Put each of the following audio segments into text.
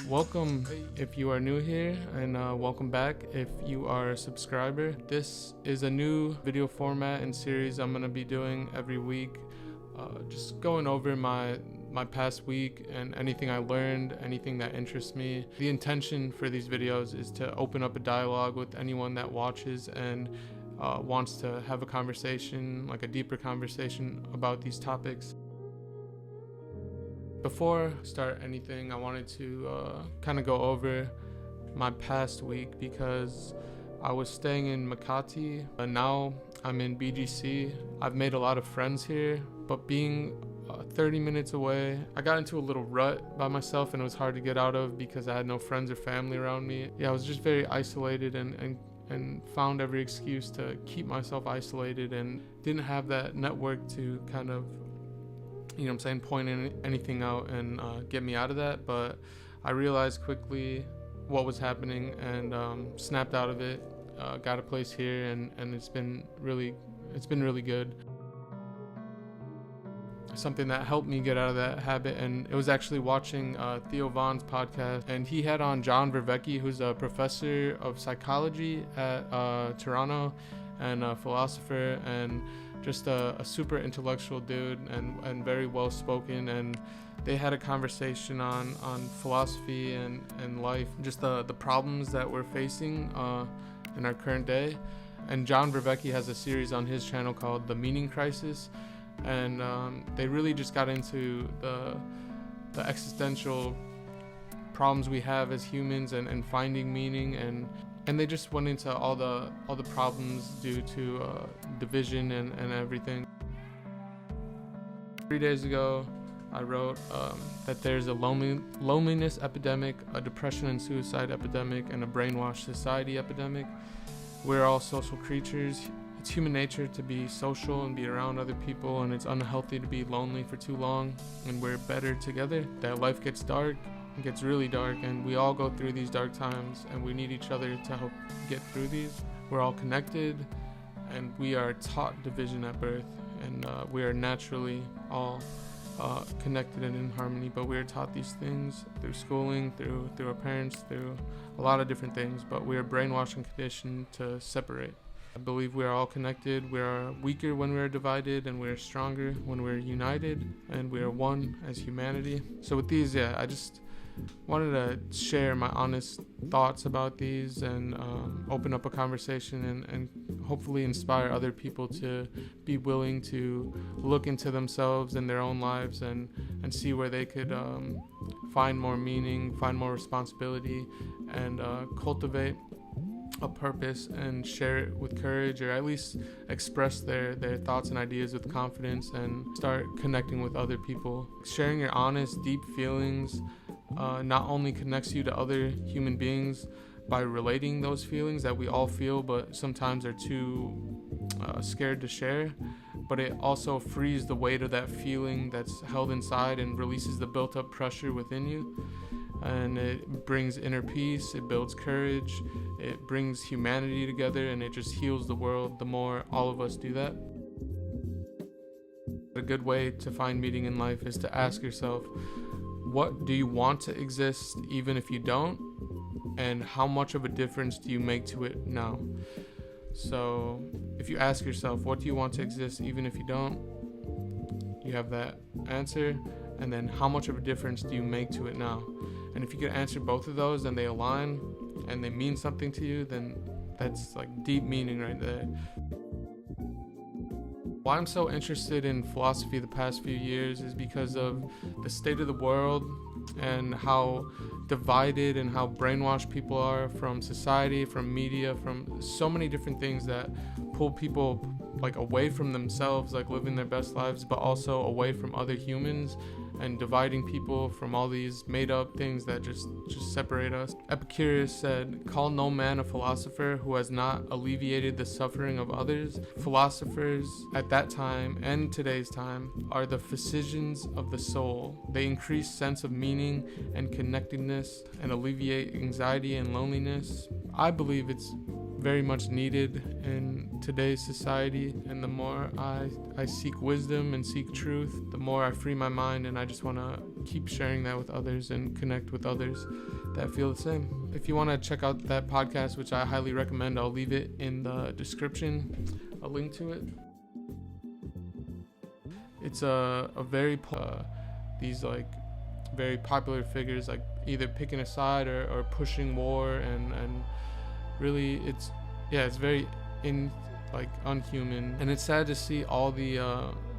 Welcome if you are new here, and welcome back if you are a subscriber. This is a new video format and series I'm going to be doing every week, just going over my past week and anything I learned, anything that interests me. The intention for these videos is to open up a dialogue with anyone that watches and wants to have a conversation, like a deeper conversation about these topics. Before I start anything, I wanted to kind of go over my past week because I was staying in Makati, and now I'm in BGC. I've made a lot of friends here, but being 30 minutes away, I got into a little rut by myself, and it was hard to get out of because I had no friends or family around me. Yeah, I was just very isolated and found every excuse to keep myself isolated and didn't have that network to kind of, point anything out and get me out of that. But I realized quickly what was happening and snapped out of it. Got a place here, and it's been really good. Something that helped me get out of that habit, and it was actually watching Theo podcast, and he had on John Vervaeke, who's a professor of psychology at Toronto and a philosopher, and just a super intellectual dude and very well spoken. And they had a conversation on philosophy and life, just the problems that we're facing in our current day. And John Vervaeke has a series on his channel called The Meaning Crisis, and they really just got into the existential problems we have as humans and finding meaning, and they just went into all the problems due to division and everything. 3 days ago, I wrote that there's a loneliness epidemic, a depression and suicide epidemic, and a brainwashed society epidemic. We're all social creatures. It's human nature to be social and be around other people, and it's unhealthy to be lonely for too long, and we're better together. That life gets dark. It gets really dark, and we all go through these dark times, and we need each other to help get through these. We're all connected, and we are taught division at birth, and we are naturally all connected and in harmony, but we are taught these things through schooling, through our parents, through a lot of different things, but we are brainwashed and conditioned to separate. I believe we are all connected. We are weaker when we are divided, and we are stronger when we're united, and we are one as humanity. So with these, I just wanted to share my honest thoughts about these and open up a conversation and hopefully inspire other people to be willing to look into themselves and their own lives and see where they could find more meaning, find more responsibility, and cultivate a purpose and share it with courage, or at least express their thoughts and ideas with confidence and start connecting with other people. Sharing your honest, deep feelings not only connects you to other human beings by relating those feelings that we all feel but sometimes are too scared to share, but it also frees the weight of that feeling that's held inside and releases the built-up pressure within you. And it brings inner peace, it builds courage, it brings humanity together, and it just heals the world the more all of us do that. A good way to find meaning in life is to ask yourself, what do you want to exist even if you don't? And how much of a difference do you make to it now? So if you ask yourself, what do you want to exist even if you don't? You have that answer. And then how much of a difference do you make to it now? And if you can answer both of those and they align and they mean something to you, then that's like deep meaning right there. Why I'm so interested in philosophy the past few years is because of the state of the world and how divided and how brainwashed people are from society, from media, from so many different things that pull people like away from themselves, like living their best lives, but also away from other humans, and dividing people from all these made up things that just separate us. Epicurus said, "Call no man a philosopher who has not alleviated the suffering of others." Philosophers at that time and today's time are the physicians of the soul. They increase sense of meaning and connectedness and alleviate anxiety and loneliness. I believe it's very much needed in today's society. And the more I seek wisdom and seek truth, the more I free my mind, and I just want to keep sharing that with others and connect with others that feel the same. If you want to check out that podcast, which I highly recommend, I'll leave it in the description, a link to it. It's a very these like very popular figures like either picking a side or pushing war, and really it's very unhuman, and it's sad to see all the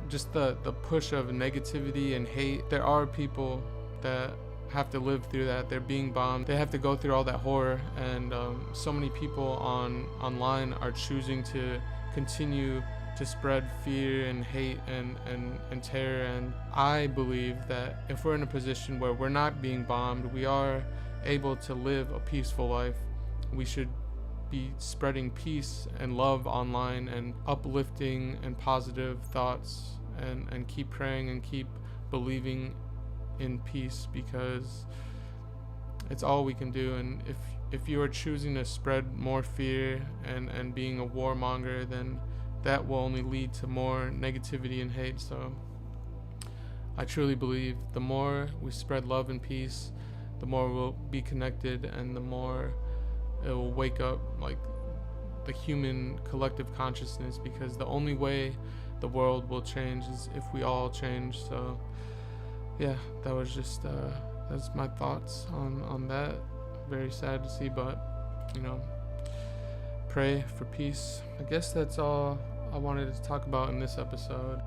just the push of negativity and hate. There are people that have to live through that. They're being bombed, they have to go through all that horror, and so many people online are choosing to continue to spread fear and hate and terror. And I believe that if we're in a position where we're not being bombed, we are able to live a peaceful life, we should be spreading peace and love online and uplifting and positive thoughts, and keep praying and keep believing in peace, because it's all we can do. And if you are choosing to spread more fear and being a warmonger, then that will only lead to more negativity and hate. So I truly believe the more we spread love and peace, the more we'll be connected, and the more it will wake up like the human collective consciousness, because the only way the world will change is if we all change. So yeah, that was just that's my thoughts on that. Very sad to see, but pray for peace. I guess that's all I wanted to talk about in this episode.